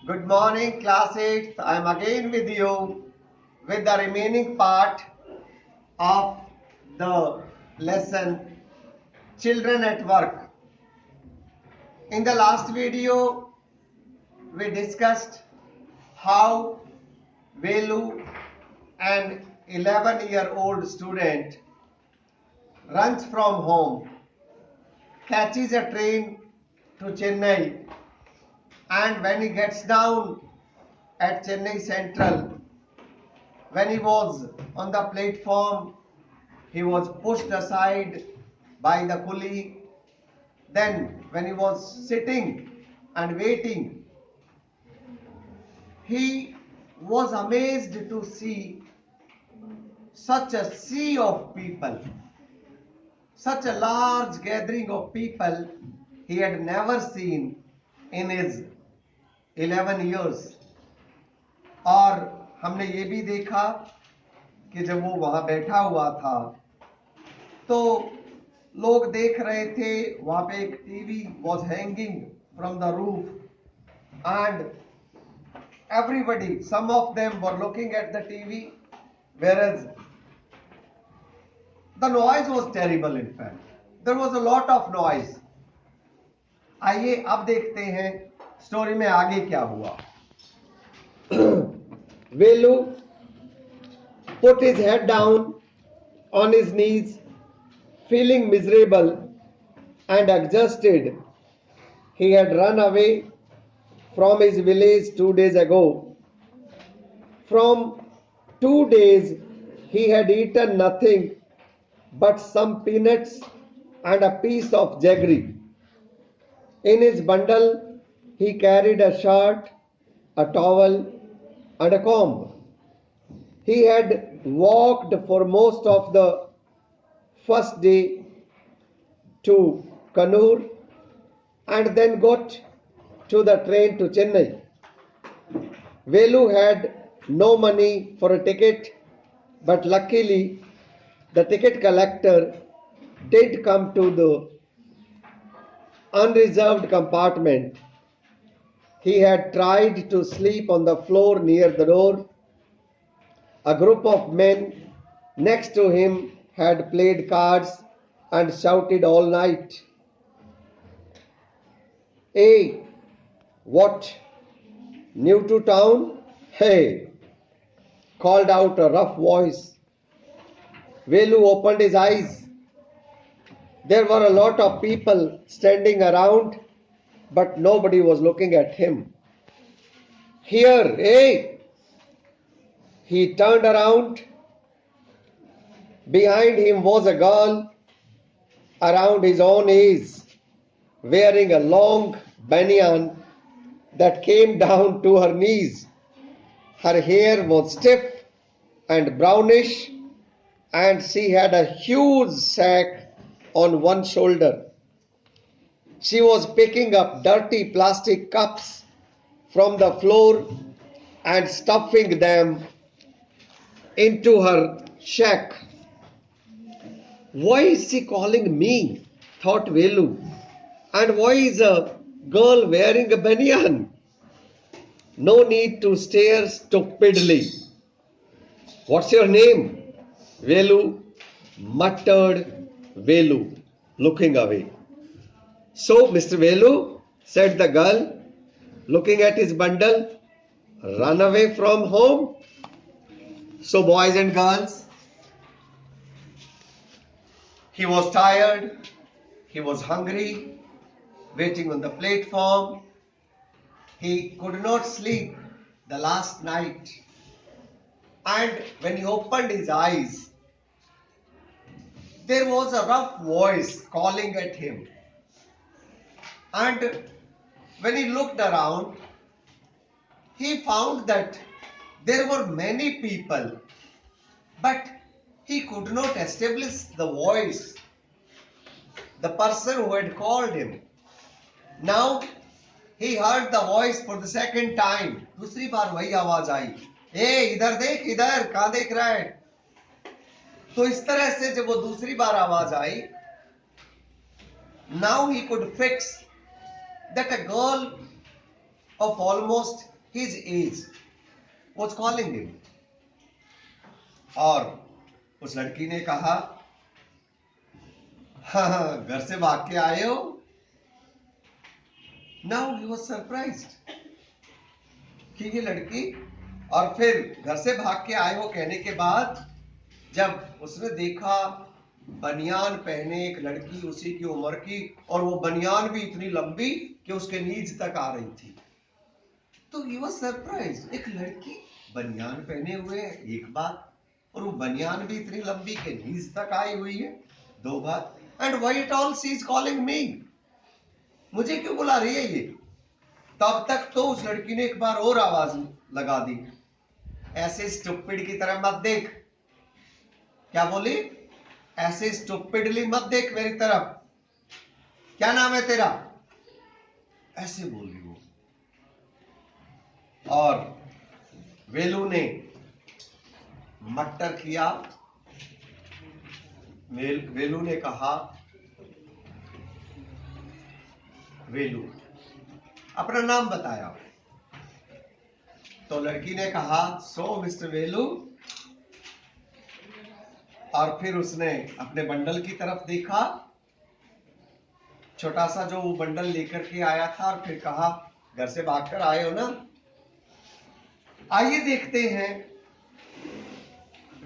Good morning, class 8th. I am again with you with the remaining part of the lesson Children at Work. In the last video, we discussed how Velu, an 11-year-old student, runs from home, catches a train to Chennai, and when he gets down at Chennai Central, when he was on the platform, he was pushed aside by the colleague. Then, when he was sitting and waiting, he was amazed to see such a sea of people, such a large gathering of people he had never seen in his 11 years. और हमने ये भी देखा कि जब वो वहां बैठा हुआ था तो लोग देख रहे थे, वहां पे एक TV was hanging from the roof and everybody, some of them were looking at the TV, whereas the noise was terrible. In fact, there was a lot of noise. आइए अब देखते हैं स्टोरी में आगे क्या हुआ. Velu put his head down on his knees, feeling miserable and exhausted. He had run away from his village 2 days ago. From 2 days, he had eaten nothing but some peanuts and a piece of jaggery. In his bundle, he carried a shirt, a towel, and a comb. He had walked for most of the first day to Kannur and then got to the train to Chennai. Velu had no money for a ticket, but luckily the ticket collector did come to the unreserved compartment. He had tried to sleep on the floor near the door. A group of men next to him had played cards and shouted all night. Hey, what? New to town? Hey, called out a rough voice. Velu opened his eyes. There were a lot of people standing around, but nobody was looking at him. Here, hey! He turned around. Behind him was a girl around his own age, wearing a long banyan that came down to her knees. Her hair was stiff and brownish, and she had a huge sack on one shoulder. She was picking up dirty plastic cups from the floor and stuffing them into her shack. Why is she calling me? Thought Velu. And why is a girl wearing a banyan? No need to stare stupidly. What's your name? Velu muttered Velu, looking away. So, Mr. Velu, said the girl, looking at his bundle, run away from home? So, boys and girls, he was tired, he was hungry, waiting on the platform. He could not sleep the last night. And when he opened his eyes, there was a rough voice calling at him. And when he looked around, he found that there were many people, but he could not establish the voice, the person who had called him. Now he heard the voice for the second time. दूसरी बार वही आवाज आई, ए इधर देख, इधर कहां देख रहा है. तो इस तरह से जब वो दूसरी बार आवाज आई, now he could fix that a girl of almost his age was calling him. और उस लड़की ने कहा, हाँ, घर से भाग के आए हो? Now he was surprised कि ये लड़की, और फिर घर से भाग के आए हो कहने के बाद जब उसने देखा बनियान पहने एक लड़की उसी की उम्र की, और वो बनियान भी इतनी लंबी कि उसके नीज तक आ रही थी, तो he was surprised। एक लड़की बनियान पहने हुए है, एक बात, और वो बनियान भी इतनी लंबी के नीज तक आई हुई है, दो बात। And why at all she is calling me, मुझे क्यों बुला रही है ये? तब तक तो उस लड़की ने एक बार और आवाज लगा दी, ऐसे स्टूपिड की तरह मत देख। क्या बोली? ऐसे स्टूपिडली मत देख मेरी तरफ, क्या नाम है तेरा? ऐसे बोली वो। और वेलू ने मट्टर किया। वेलू ने कहा, वेलू अपना नाम बताया, तो लड़की ने कहा, सो मिस्टर वेलू, और फिर उसने अपने बंडल की तरफ देखा, छोटा सा जो वो बंडल लेकर के आया था, और फिर कहा, घर से भागकर आए हो ना? आइए देखते हैं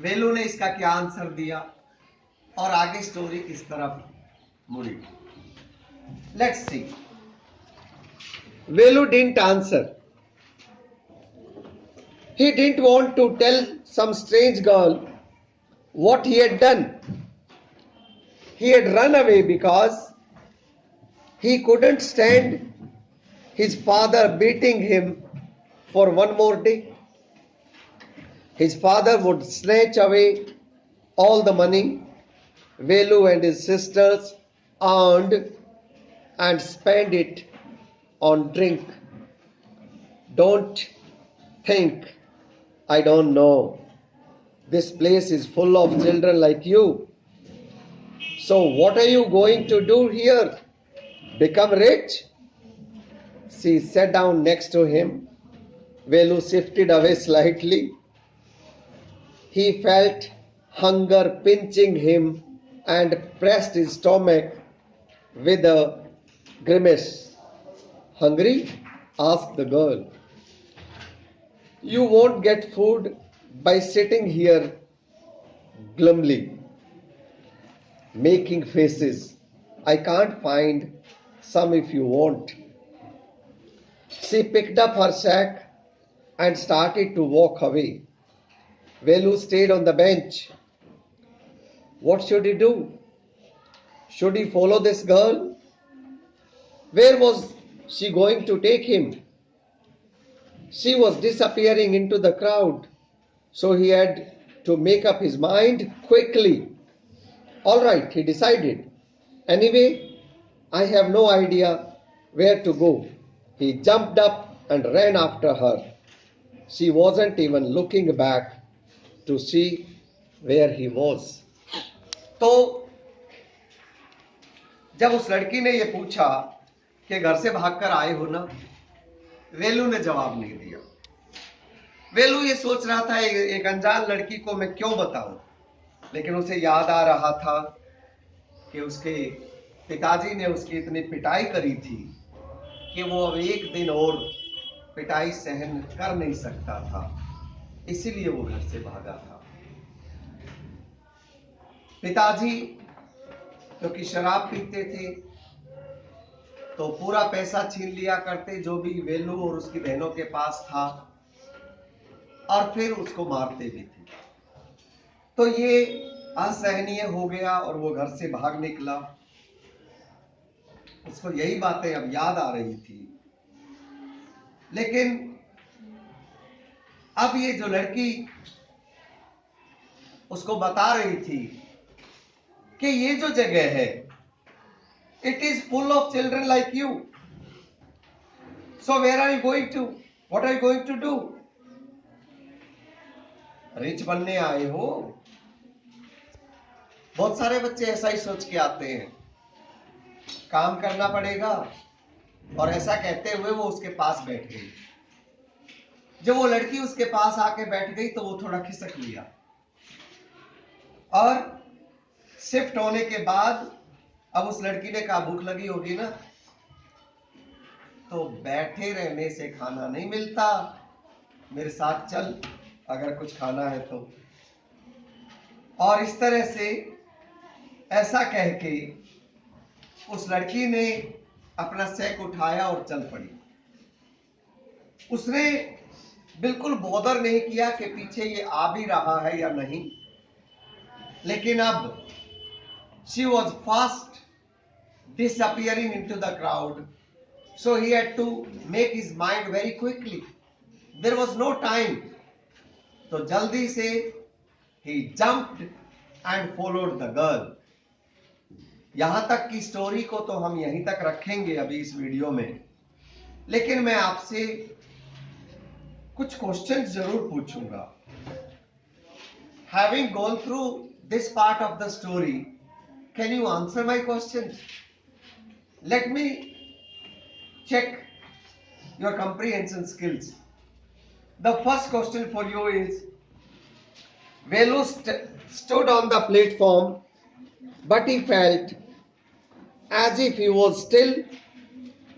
वेलू ने इसका क्या आंसर दिया और आगे स्टोरी किस तरफ मुड़ी। Let's see. Velu didn't answer. He didn't want to tell some strange girl what he had done. He had run away because he couldn't stand his father beating him for one more day. His father would snatch away all the money Velu and his sisters earned and spend it on drink. Don't think I don't know. This place is full of children like you. So what are you going to do here? Become rich? She sat down next to him. Velu shifted away slightly. He felt hunger pinching him and pressed his stomach with a grimace. Hungry? Asked the girl. You won't get food by sitting here glumly, making faces. I can't find some if you want. She picked up her sack and started to walk away. Velu stayed on the bench. What should he do? Should he follow this girl? Where was she going to take him? She was disappearing into the crowd, so he had to make up his mind quickly. All right, he decided. Anyway, I have no idea where to go. He jumped up and ran after her. She wasn't even looking back to see where he was. तो जब उस लड़की ने ये पूछा कि घर से भागकर आए हो ना, वेलू ने जवाब नहीं दिया। वेलू ये सोच रहा था एक अनजान लड़की को मैं क्यों बताऊं, लेकिन उसे याद आ रहा था कि उसके पिताजी ने उसकी इतनी पिटाई करी थी कि वो अब एक दिन और पिटाई सहन कर नहीं सकता था, इसीलिए वो घर से भागा था। पिताजी क्योंकि शराब पीते थे तो पूरा पैसा छीन लिया करते जो भी वेलू और उसकी बहनों के पास था, और फिर उसको मारते भी थे। तो ये असहनीय हो गया और वो घर से भाग निकला। उसको यही बातें अब याद आ रही थी, लेकिन अब ये जो लड़की उसको बता रही थी कि ये जो जगह है, it is full of children like you. So where are you going to? What are you going to do? Rich बनने आए हो? बहुत सारे बच्चे ऐसा ही सोच के आते हैं, काम करना पड़ेगा, और ऐसा कहते हुए वो उसके पास बैठ गई। जब वो लड़की उसके पास आके बैठ गई तो वो थोड़ा खिसक लिया, और शिफ्ट होने के बाद अब उस लड़की ने कहा भूख लगी होगी ना, तो बैठे रहने से खाना नहीं मिलता, मेरे साथ चल अगर कुछ खाना है तो। और इस तरह से ऐसा कह के उस लड़की ने अपना सैक उठाया और चल पड़ी। उसने बिल्कुल बॉदर नहीं किया कि पीछे ये आ भी रहा है या नहीं, लेकिन अब she was fast disappearing into the crowd, so he had to make his mind very quickly. There was no time, तो जल्दी से he jumped and followed the girl. यहां तक की स्टोरी को तो हम यहीं तक रखेंगे अभी इस वीडियो में, लेकिन मैं आपसे कुछ क्वेश्चंस जरूर पूछूंगा। Having gone through this part of the story, can you answer my questions? Let me check your comprehension skills. The first question for you is, Velu stood on the platform, but he felt as if he was still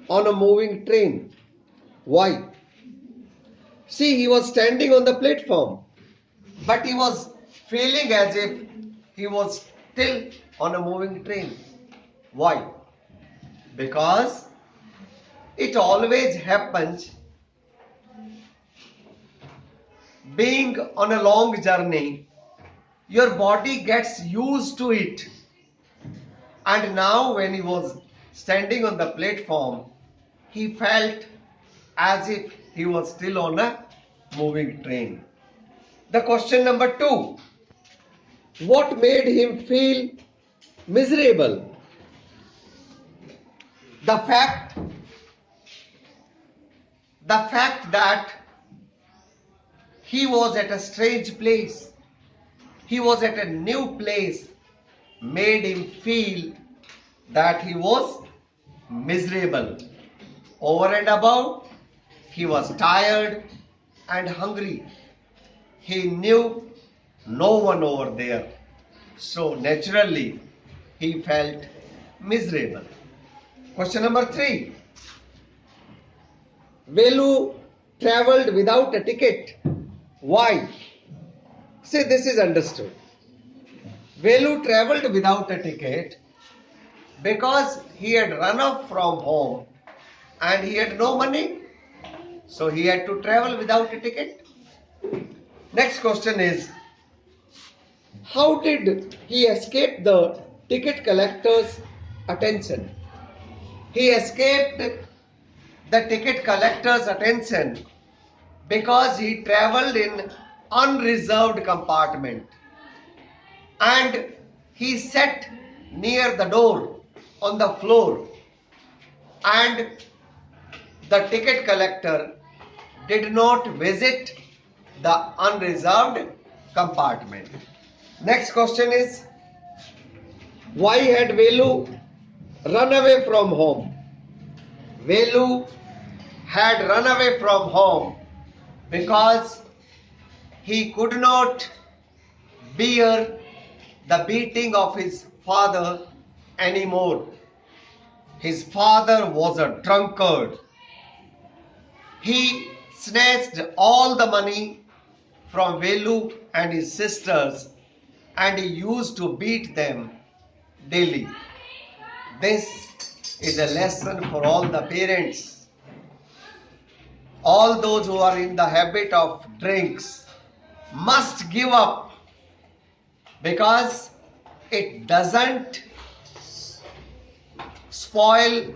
on a moving train. Why? See, he was standing on the platform, but he was feeling as if he was still on a moving train. Why? Because it always happens, being on a long journey, your body gets used to it. And now when he was standing on the platform, he felt as if he was still on a moving train. The question number 2. What made him feel miserable? The fact that he was at a strange place, he was at a new place, made him feel that he was miserable. Over and above, he was tired and hungry. He knew no one over there, so naturally he felt miserable. Question number 3. Velu traveled without a ticket. Why? See, this is understood. Velu traveled without a ticket because he had run off from home and he had no money, so he had to travel without a ticket. Next question is, how did he escape the ticket collector's attention? He escaped the ticket collector's attention because he traveled in unreserved compartment and he sat near the door on the floor, and the ticket collector did not visit the unreserved compartment. Next question is, why had Velu run away from home? Velu had run away from home because he could not bear the beating of his father anymore. His father was a drunkard. He snatched all the money from Velu and his sisters and he used to beat them daily. This is a lesson for all the parents. All those who are in the habit of drinks must give up, because it doesn't spoil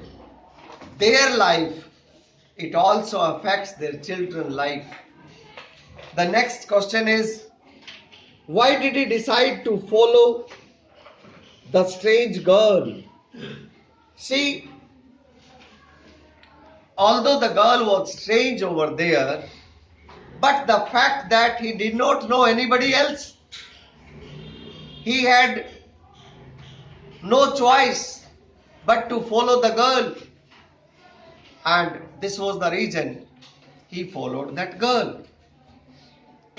their life, it also affects their children's life. The next question is, why did he decide to follow the strange girl? See, although the girl was strange over there, but the fact that he did not know anybody else, he had no choice but to follow the girl. and this was the reason he followed that girl.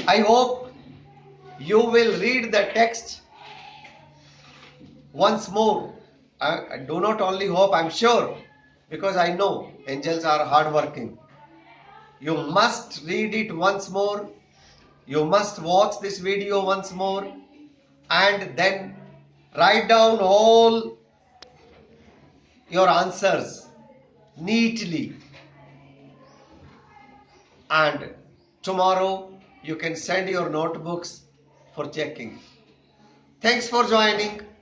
I hope you will read the text once more. I do not only hope, I'm sure, because I know angels are hardworking. You must read it once more. You must watch this video once more and then write down all your answers neatly. And tomorrow you can send your notebooks for checking. Thanks for joining.